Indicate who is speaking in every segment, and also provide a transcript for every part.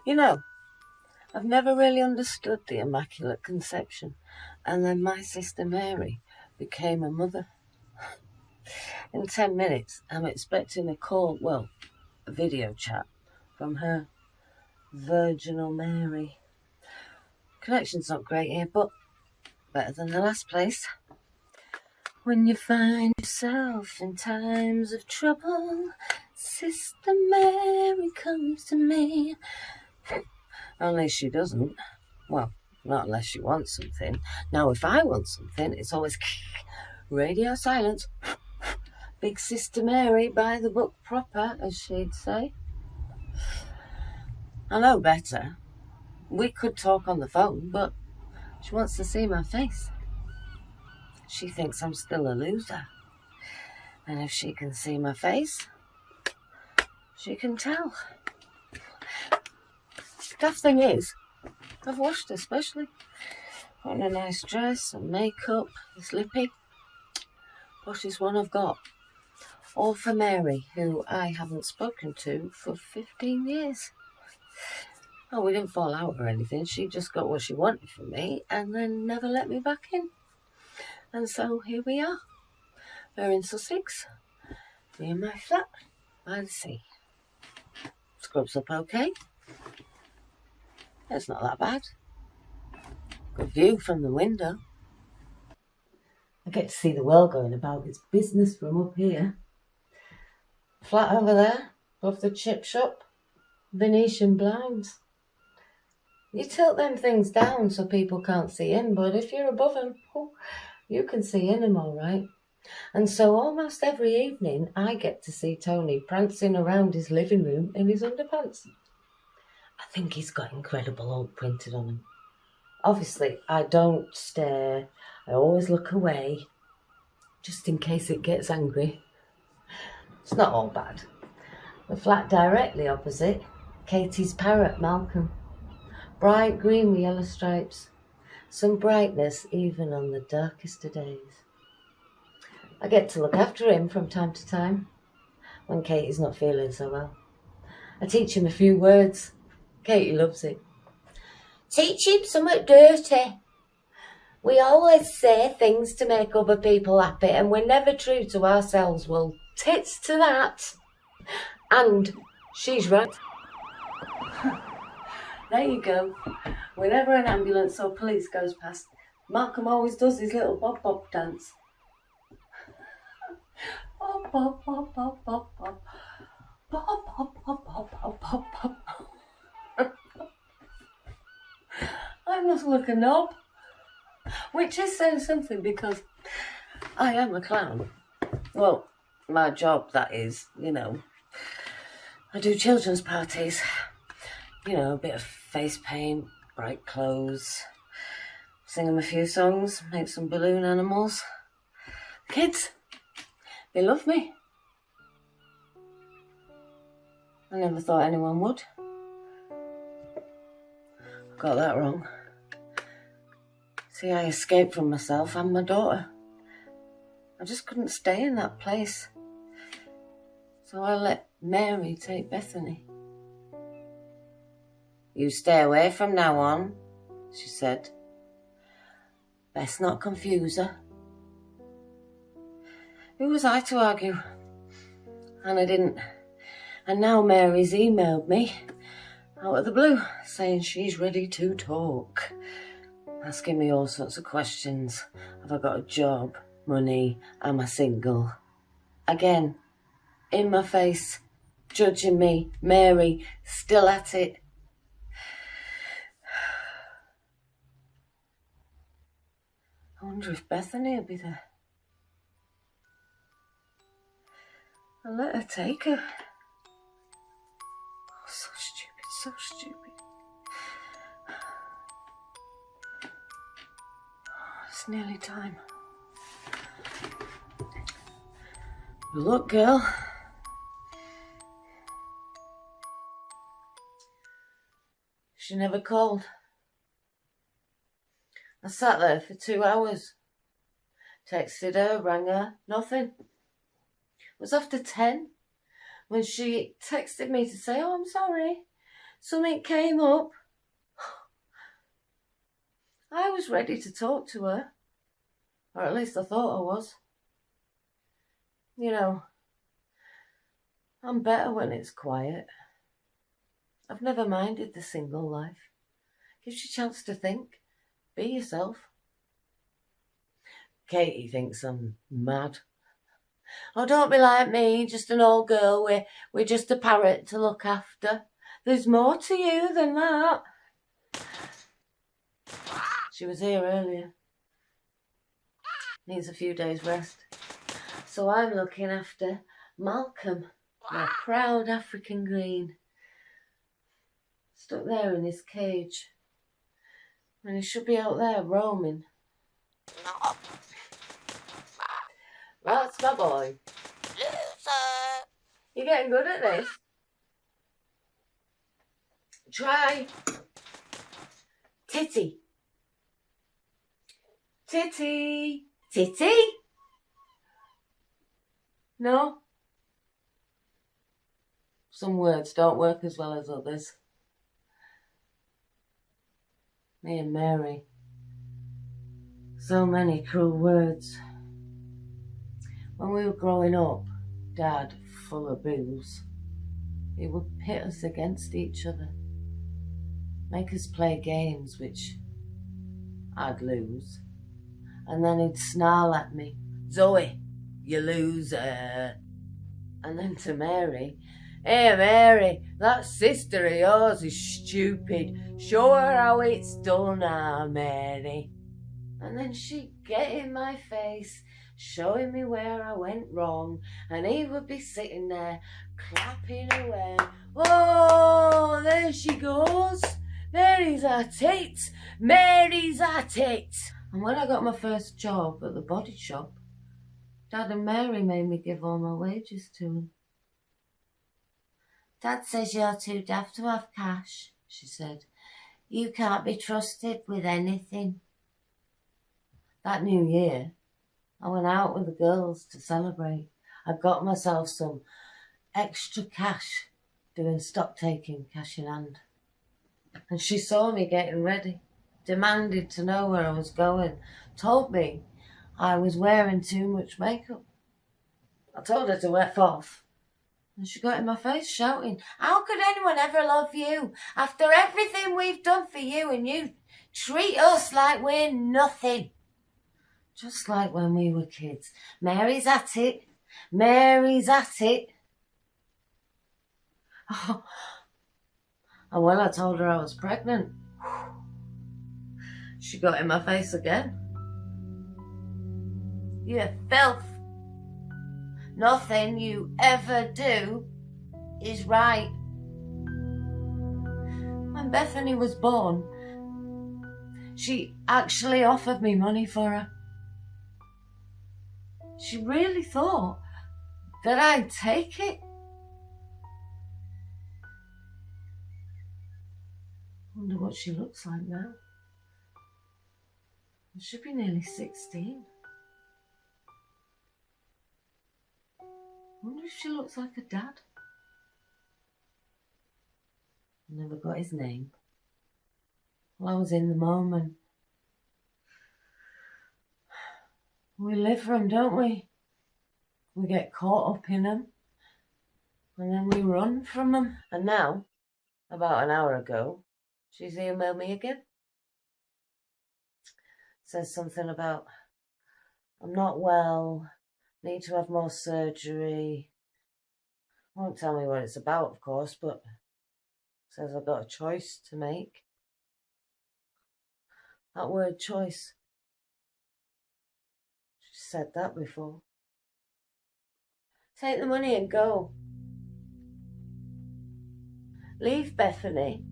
Speaker 1: You know, I've never really understood the Immaculate Conception. And then my sister Mary became a mother. In 10 minutes, I'm expecting a call, well, a video chat from her Virginal Mary. Connection's not great here, but better than the last place. When you find yourself in times of trouble, Sister Mary comes to me. Only she doesn't. Well, not unless she wants something. Now, if I want something, it's always radio silence. Big Sister Mary, by the book proper, as she'd say. I know better. We could talk on the phone, but she wants to see my face. She thinks I'm still a loser. And if she can see my face, she can tell. Tough thing is, I've washed especially. Put on a nice dress and makeup, this lippy. Poshest one I've got. All for Mary, who I haven't spoken to for 15 years. Oh, we didn't fall out or anything. She just got what she wanted from me and then never let me back in. And so here we are. We're in Sussex. Me in my flat by the sea. Scrubs up okay. It's not that bad. Good view from the window. I get to see the world going about its business from up here. Flat over there, above the chip shop. Venetian blinds. You tilt them things down so people can't see in, but if you're above them, you can see in them all right. And so almost every evening I get to see Tony prancing around his living room in his underpants. I think he's got incredible old printed on him. Obviously, I don't stare. I always look away, just in case it gets angry. It's not all bad. The flat directly opposite, Katie's parrot, Malcolm. Bright green with yellow stripes. Some brightness even on the darkest of days. I get to look after him from time to time, when Katie's not feeling so well. I teach him a few words. Katie loves it. Teach him something dirty. We always say things to make other people happy and we're never true to ourselves. Well, tits to that. And she's right. There you go. Whenever an ambulance or police goes past, Malcolm always does his little bob bob dance. Bob bob bob bob bob bob. Bob bob bob bob bob bob bob. I must look a knob. Which is saying something because I am a clown. Well, my job, that is, you know. I do children's parties. You know, a bit of face paint, bright clothes. Sing them a few songs, make some balloon animals. Kids, they love me. I never thought anyone would. I got that wrong. See, I escaped from myself and my daughter. I just couldn't stay in that place. So I let Mary take Bethany. You stay away from now on, she said. Best not confuse her. Who was I to argue? And I didn't. And now Mary's emailed me out of the blue saying she's ready to talk. Asking me all sorts of questions. Have I got a job? Money? Am I single? Again, in my face, judging me. Mary, still at it. I wonder if Bethany will be there. I'll let her take her. Oh, so stupid, so stupid. It's nearly time. Look, girl. She never called. I sat there for 2 hours. Texted her, rang her, nothing. It was after 10 when she texted me to say, oh, I'm sorry. something came up. I was ready to talk to her. Or at least I thought I was. You know, I'm better when it's quiet. I've never minded the single life. Gives you a chance to think. Be yourself. Katie thinks I'm mad. Oh, don't be like me, just an old girl. We're just a parrot to look after. There's more to you than that. She was here earlier. Needs a few days rest. So I'm looking after Malcolm, my proud African green. Stuck there in his cage. And he should be out there roaming. That's my boy. Loser. You're getting good at this. Try. Titty. Titty. Titty? No? Some words don't work as well as others. Me and Mary. So many cruel words. When we were growing up, Dad, full of booze, he would pit us against each other. Make us play games which I'd lose. And then he'd snarl at me, Zoe, you loser. And then to Mary, hey Mary, that sister of yours is stupid. Show her how it's done now, Mary. And then she'd get in my face, showing me where I went wrong, and he would be sitting there, clapping away. Oh, there she goes. Mary's at it. Mary's at it. And when I got my first job at the body shop, Dad and Mary made me give all my wages to him. Dad says you're too daft to have cash, she said. You can't be trusted with anything. That New Year, I went out with the girls to celebrate. I got myself some extra cash doing stock taking, cash in hand. And she saw me getting ready, demanded to know where I was going, told me I was wearing too much makeup. I told her to F off. And she got in my face shouting, how could anyone ever love you after everything we've done for you, and you treat us like we're nothing? Just like when we were kids. Mary's at it. Mary's at it. Oh. And when I told her I was pregnant, she got in my face again. You filth. Nothing you ever do is right. When Bethany was born, she actually offered me money for her. She really thought that I'd take it. Wonder what she looks like now. She should be nearly 16. Wonder if she looks like her dad. I never got his name. Well, I was in the moment. We live for them, don't we? We get caught up in them, and then we run from them. And now, about an hour ago, she's emailed me again. Says something about, I'm not well, need to have more surgery. Won't tell me what it's about, of course, but says I've got a choice to make. That word choice. She said that before. Take the money and go. Leave Bethany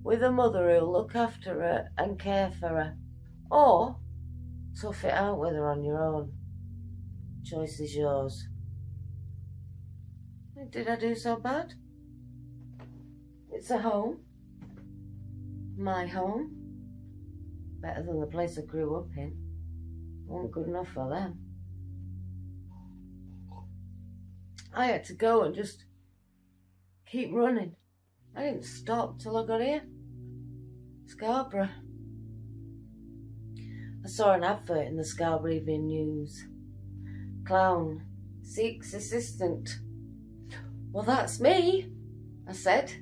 Speaker 1: with a mother who'll look after her and care for her. Or tough it out with her on your own. Choice is yours. Did I do so bad? It's a home. My home. Better than the place I grew up in. Wasn't good enough for them. I had to go and just keep running. I didn't stop till I got here. Scarborough. I saw an advert in the Scarborough Evening News. Clown seeks assistant. Well, that's me, I said.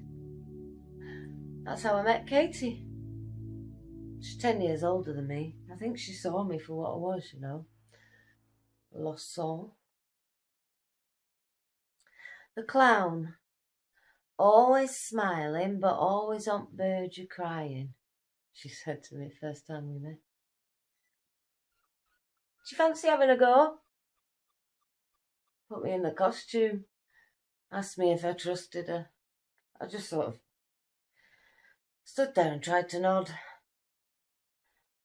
Speaker 1: That's how I met Katie. She's 10 years older than me. I think she saw me for what I was, you know. A lost soul. The clown. Always smiling, but always on the verge of crying, she said to me first time we met. Do you fancy having a go? Put me in the costume. Asked me if I trusted her. I just sort of stood there and tried to nod.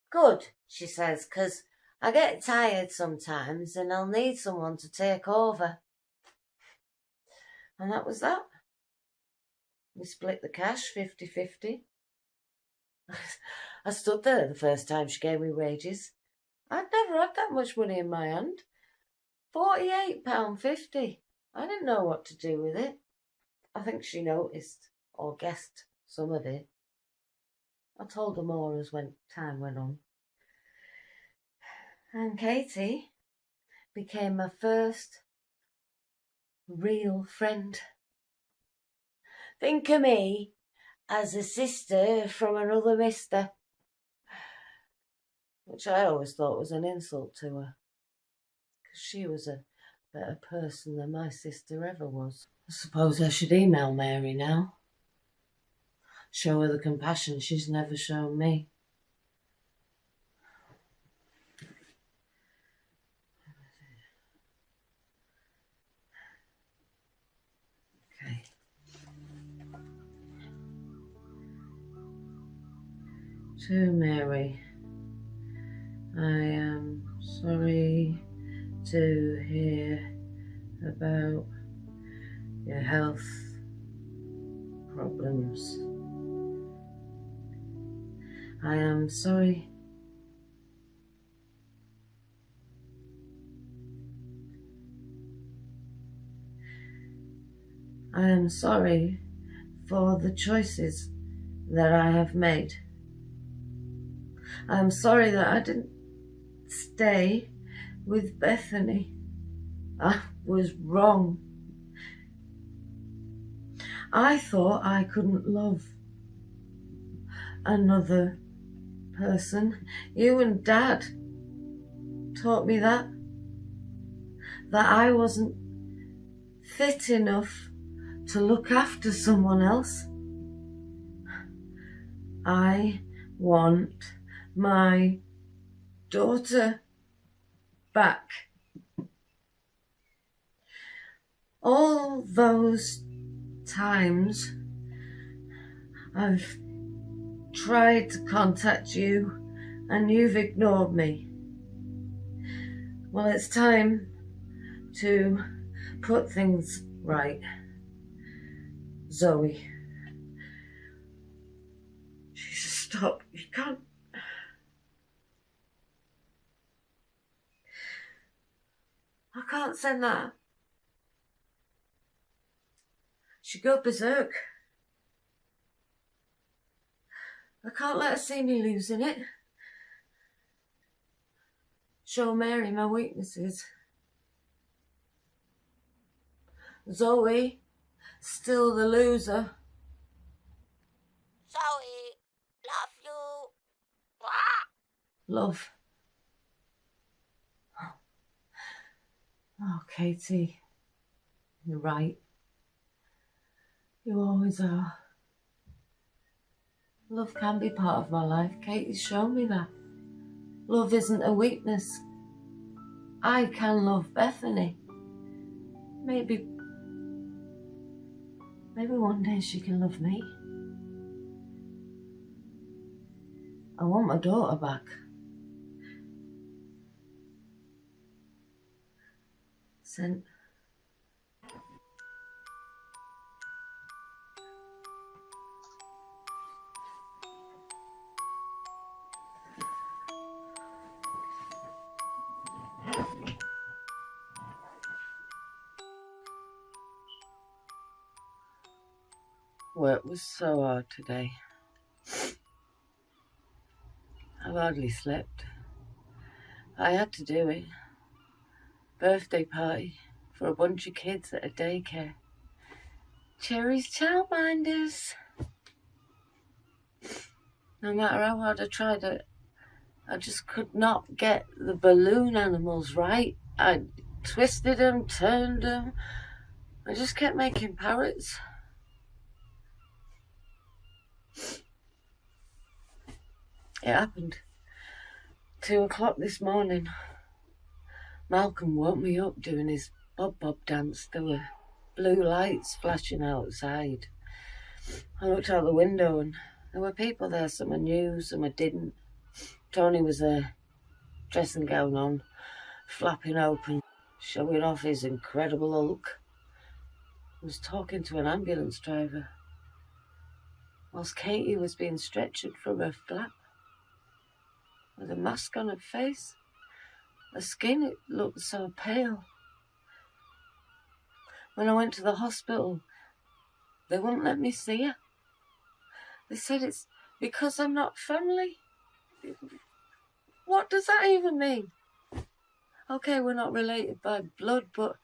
Speaker 1: Good, she says, 'cause I get tired sometimes and I'll need someone to take over. And that was that. We split the cash 50-50. I stood there the first time she gave me wages. I'd never had that much money in my hand. £48.50. I didn't know what to do with it. I think she noticed or guessed some of it. I told her more as time went on. And Katie became my first real friend. Think of me as a sister from another mister, which I always thought was an insult to her, because she was a better person than my sister ever was. I suppose I should email Mary now. Show her the compassion she's never shown me. Okay. To Mary, I am sorry to hear about your health problems. I am sorry for the choices that I have made. I am sorry that I didn't stay with Bethany. I was wrong. I thought I couldn't love another person. You and Dad taught me that I wasn't fit enough to look after someone else. I want my daughter back. All those times I've tried to contact you and you've ignored me. Well, it's time to put things right. Zoe. Jesus, stop. You can't. I can't send that. She'd go berserk. I can't let her see me losing it. Show Mary my weaknesses. Zoe, still the loser.
Speaker 2: Zoe, love you.
Speaker 1: Love. Oh, Katie, you're right. You always are. Love can be part of my life. Katie's shown me that. Love isn't a weakness. I can love Bethany. Maybe one day she can love me. I want my daughter back. Sent. Work was so hard today. I've hardly slept. I had to do it. Birthday party for a bunch of kids at a daycare. Cherry's childminders. No matter how hard I tried it, I just could not get the balloon animals right. I twisted them, turned them. I just kept making parrots. It happened. 2 o'clock this morning. Malcolm woke me up doing his bob-bob dance. There were blue lights flashing outside. I looked out the window and there were people there. Some I knew, some I didn't. Tony was there, dressing gown on, flapping open, showing off his incredible hulk. He was talking to an ambulance driver, whilst Katie was being stretchered from her flap, with a mask on her face. Her skin, it looked so pale. When I went to the hospital, they wouldn't let me see her. They said it's because I'm not family. What does that even mean? Okay, we're not related by blood, but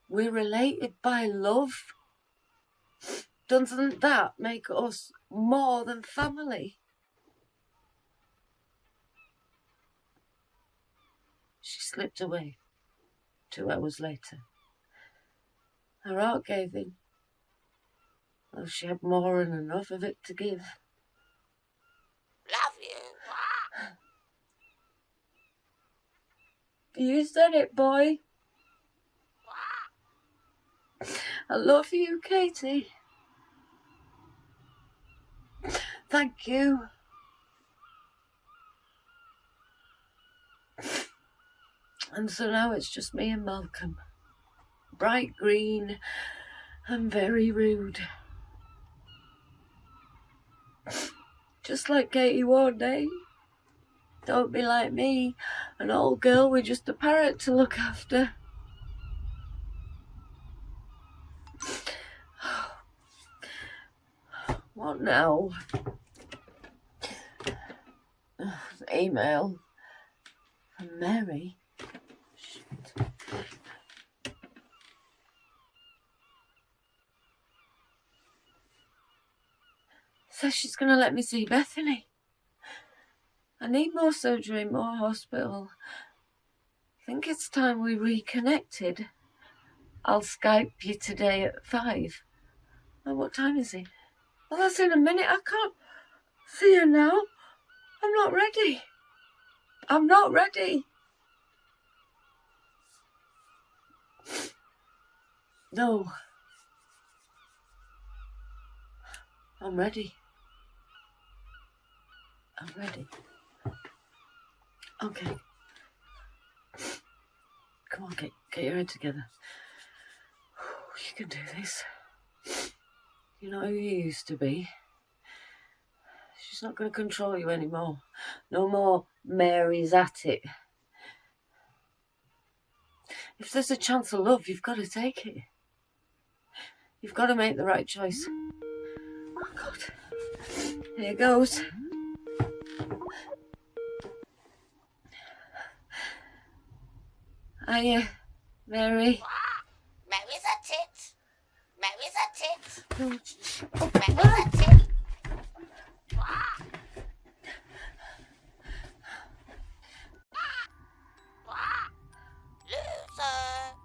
Speaker 1: we're related by love. Doesn't that make us more than family? She slipped away 2 hours later. Her heart gave in. Oh, she had more than enough of it to give.
Speaker 2: Love you.
Speaker 1: You said it, boy. I love you, Katie. Thank you. And so now it's just me and Malcolm. Bright green and very rude. Just like Katie warned, eh? Don't be like me, an old girl with just a parrot to look after. What now? Email from Mary. Shit. Says she's going to let me see Bethany. I need more surgery, more hospital. I think it's time we reconnected. I'll Skype you today at 5. Oh, what time is it? Well, that's in a minute. I can't see her now. I'm not ready. I'm not ready. No. I'm ready. I'm ready. Okay. Come on, get your head together. You can do this. You know who you used to be. She's not going to control you anymore. No more Mary's at it. If there's a chance of love, you've got to take it. You've got to make the right choice. Oh, God. Here goes. Hiya, Mary.
Speaker 2: Mary's at it. Mary's at it.
Speaker 1: Oh,
Speaker 2: Mary's at it. Loser.